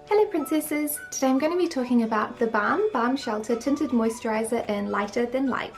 Hello princesses! Today I'm going to be talking about the Balm Shelter Tinted Moisturiser in Lighter Than Light.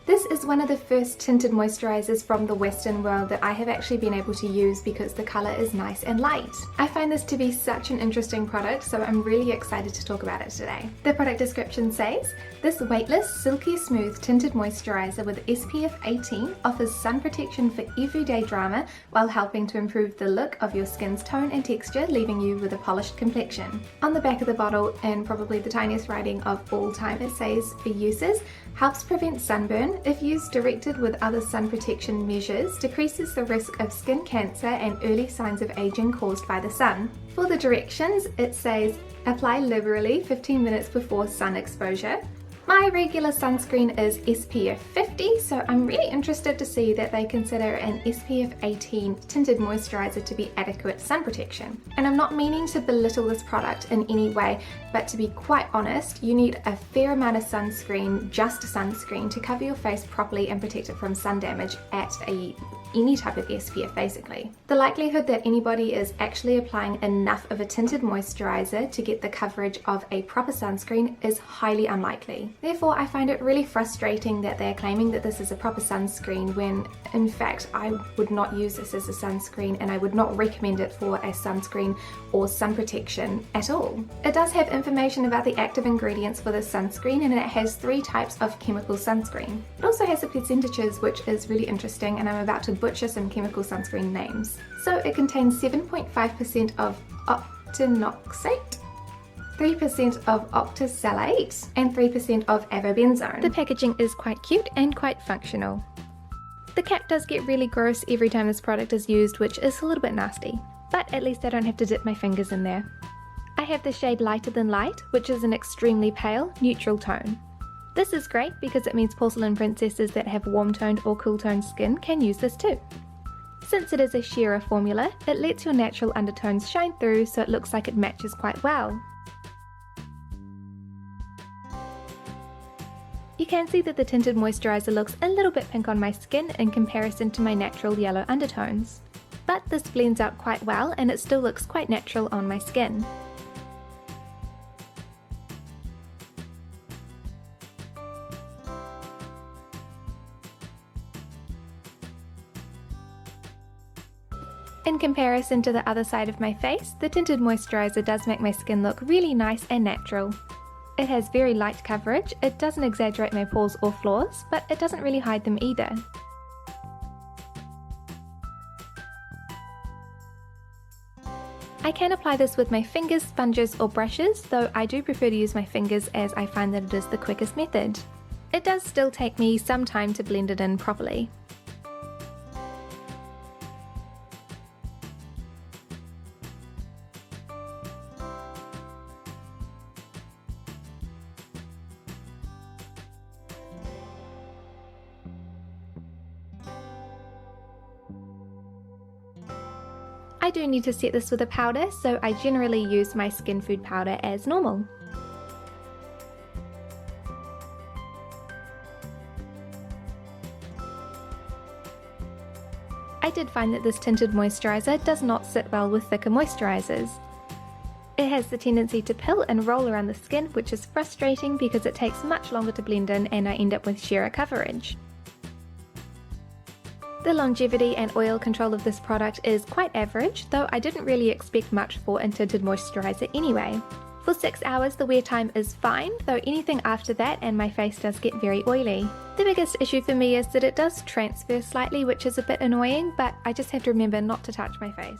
This is one of the first tinted moisturizers from the Western world that I have actually been able to use because the colour is nice and light. I find this to be such an interesting product, so I'm really excited to talk about it today. The product description says, this weightless, silky smooth tinted moisturizer with SPF 18 offers sun protection for everyday drama while helping to improve the look of your skin's tone and texture, leaving you with a polished complexion. On the back of the bottle, in probably the tiniest writing of all time, it says, for uses, helps prevent sunburn, if used directed with other sun protection measures, decreases the risk of skin cancer and early signs of aging caused by the sun. For the directions, it says, apply liberally 15 minutes before sun exposure. My regular sunscreen is SPF 50, so I'm really interested to see that they consider an SPF 18 tinted moisturizer to be adequate sun protection. And I'm not meaning to belittle this product in any way, but to be quite honest, you need a fair amount of sunscreen, just sunscreen, to cover your face properly and protect it from sun damage at any type of SPF basically. The likelihood that anybody is actually applying enough of a tinted moisturizer to get the coverage of a proper sunscreen is highly unlikely. Therefore, I find it really frustrating that they're claiming that this is a proper sunscreen when in fact I would not use this as a sunscreen and I would not recommend it for a sunscreen or sun protection at all. It does have information about the active ingredients for this sunscreen and it has 3 types of chemical sunscreen. It also has the percentages, which is really interesting, and I'm about to butcher some chemical sunscreen names. So it contains 7.5% of octinoxate, 3% of octisalate, and 3% of avobenzone. The packaging is quite cute and quite functional. The cap does get really gross every time this product is used, which is a little bit nasty, but at least I don't have to dip my fingers in there. I have the shade Lighter Than Light, which is an extremely pale, neutral tone. This is great because it means porcelain princesses that have warm-toned or cool-toned skin can use this too. Since it is a sheerer formula, it lets your natural undertones shine through so it looks like it matches quite well. You can see that the tinted moisturizer looks a little bit pink on my skin in comparison to my natural yellow undertones. But this blends out quite well and it still looks quite natural on my skin. In comparison to the other side of my face, the tinted moisturizer does make my skin look really nice and natural. It has very light coverage, it doesn't exaggerate my pores or flaws, but it doesn't really hide them either. I can apply this with my fingers, sponges or brushes, though I do prefer to use my fingers as I find that it is the quickest method. It does still take me some time to blend it in properly. I do need to set this with a powder, so I generally use my Skin Food powder as normal. I did find that this tinted moisturizer does not sit well with thicker moisturizers. It has the tendency to pill and roll around the skin, which is frustrating because it takes much longer to blend in and I end up with sheerer coverage. The longevity and oil control of this product is quite average, though I didn't really expect much for a tinted moisturizer anyway. For 6 hours the wear time is fine, though anything after that and my face does get very oily. The biggest issue for me is that it does transfer slightly, which is a bit annoying, but I just have to remember not to touch my face.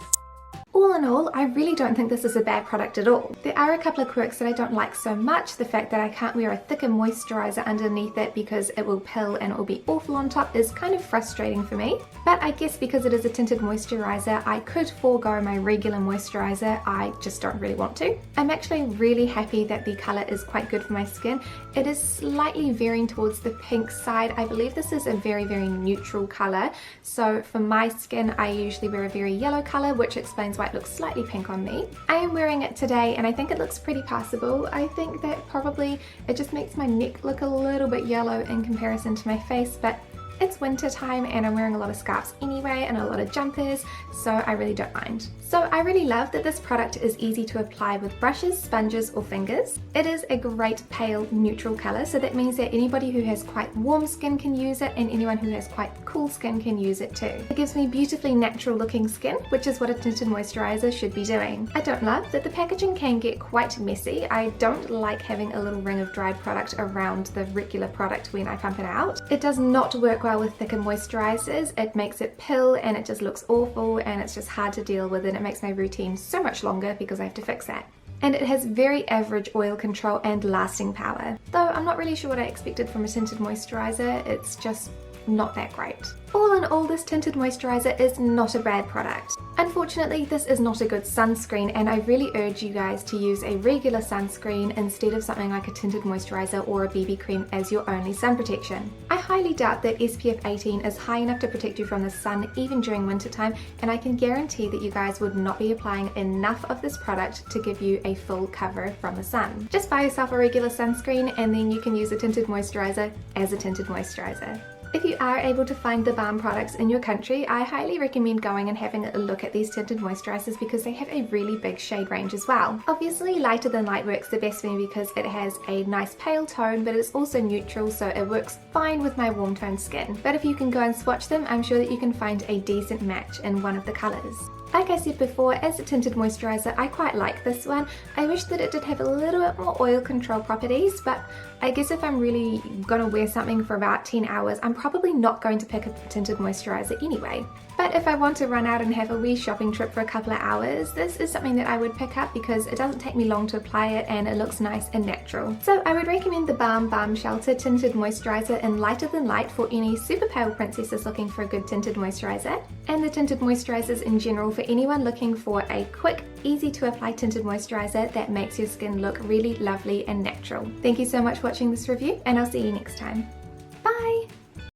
All in all, I really don't think this is a bad product at all. There are a couple of quirks that I don't like so much. The fact that I can't wear a thicker moisturizer underneath it because it will pill and it will be awful on top is kind of frustrating for me. But I guess because it is a tinted moisturizer, I could forego my regular moisturizer. I just don't really want to. I'm actually really happy that the colour is quite good for my skin. It is slightly veering towards the pink side. I believe this is a very neutral colour. So for my skin, I usually wear a very yellow colour, which explains why it looks slightly pink on me. I am wearing it today and I think it looks pretty passable. I think that probably it just makes my neck look a little bit yellow in comparison to my face, but It's winter time and I'm wearing a lot of scarves anyway and a lot of jumpers, so I really don't mind. So I really love that this product is easy to apply with brushes, sponges or fingers. It is a great pale neutral colour, so that means that anybody who has quite warm skin can use it and anyone who has quite cool skin can use it too. It gives me beautifully natural looking skin, which is what a tinted moisturiser should be doing. I don't love that the packaging can get quite messy. I don't like having a little ring of dried product around the regular product when I pump it out. It does not work well with thicker moisturisers. It makes it pill and it just looks awful and it's just hard to deal with, and it makes my routine so much longer because I have to fix that. And it has very average oil control and lasting power. Though I'm not really sure what I expected from a tinted moisturiser, it's just not that great. All in all, this tinted moisturiser is not a bad product. Unfortunately, this is not a good sunscreen, and I really urge you guys to use a regular sunscreen instead of something like a tinted moisturiser or a BB cream as your only sun protection. I highly doubt that SPF 18 is high enough to protect you from the sun even during winter time, and I can guarantee that you guys would not be applying enough of this product to give you a full cover from the sun. Just buy yourself a regular sunscreen and then you can use a tinted moisturiser as a tinted moisturiser. If you are able to find the balm products in your country, I highly recommend going and having a look at these tinted moisturisers because they have a really big shade range as well. Obviously, Lighter Than Light works the best for me because it has a nice pale tone, but it's also neutral, so it works fine with my warm toned skin. But if you can go and swatch them, I'm sure that you can find a decent match in one of the colours. Like I said before, as a tinted moisturiser, I quite like this one. I wish that it did have a little bit more oil control properties, but I guess if I'm really going to wear something for about 10 hours, I'm probably not going to pick a tinted moisturiser anyway. But if I want to run out and have a wee shopping trip for a couple of hours, this is something that I would pick up because it doesn't take me long to apply it and it looks nice and natural. So I would recommend the Balm Shelter Tinted Moisturiser in Lighter Than Light for any super pale princesses looking for a good tinted moisturiser, and the tinted moisturisers in general for anyone looking for a quick, easy to apply tinted moisturiser that makes your skin look really lovely and natural. Thank you so much for watching this review, and I'll see you next time. Bye!